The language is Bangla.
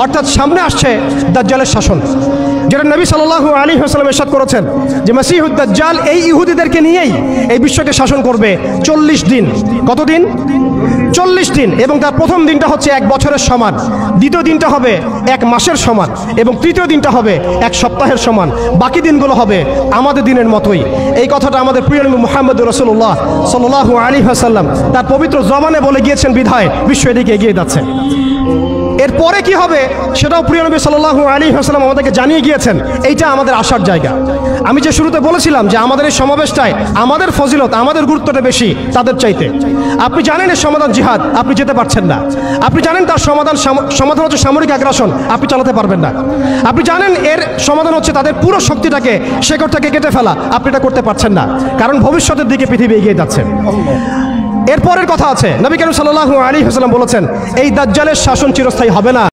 অর্থাৎ সামনে আসছে দাজ্জালের শাসন, যেটা নবী সাল্লাল্লাহু আলাইহি ওয়াসাল্লাম ইরশাদ করেছেন যে মাসিহুদ দাজ্জাল এই ইহুদিদেরকে নিয়েই এই বিশ্বকে শাসন করবে 40 দিন। কতদিন? 40 দিন। এবং তার প্রথম দিনটা হচ্ছে 1 বছরের সমান, দ্বিতীয় দিনটা হবে 1 মাসের সমান, এবং তৃতীয় দিনটা হবে 1 সপ্তাহের সমান। বাকি দিনগুলো হবে আমাদের দিনের মতোই। এই কথাটা আমাদের প্রিয় নবী মুহাম্মদ রাসূলুল্লাহ সাল্লাল্লাহু আলাইহি ওয়াসাল্লাম তার পবিত্র জবানে বলে গিয়েছেন বিধায় বিশ্ব এদিকে এগিয়ে যাচ্ছে। এরপরে কি হবে সেটাও প্রিয় নবী সাল্লাল্লাহু আলাইহি ওয়াসাল্লাম আমাদেরকে জানিয়ে গিয়েছেন। এইটা আমাদের আসার জায়গা। আমি যে শুরুতে বলেছিলাম যে আমাদের এই সমাবেশটায় আমাদের ফজিলত, আমাদের গুরুত্বটা বেশি তাদের চাইতে। আপনি জানেন এর সমাধান জিহাদ, আপনি যেতে পারছেন না। আপনি জানেন তার সমাধান হচ্ছে সামরিক আগ্রাসন, আপনি চালাতে পারবেন না। আপনি জানেন এর সমাধান হচ্ছে তাদের পুরো শক্তিটাকে শেকড় থেকে কেটে ফেলা, আপনি এটা করতে পারছেন না, কারণ ভবিষ্যতের দিকে পৃথিবী এগিয়ে যাচ্ছে। এরপরের কথা আছে, নবী করিম সাল্লাল্লাহু আলাইহি ওয়াসাল্লাম বলেছেন এই দাজ্জালের শাসন চিরস্থায়ী হবে না।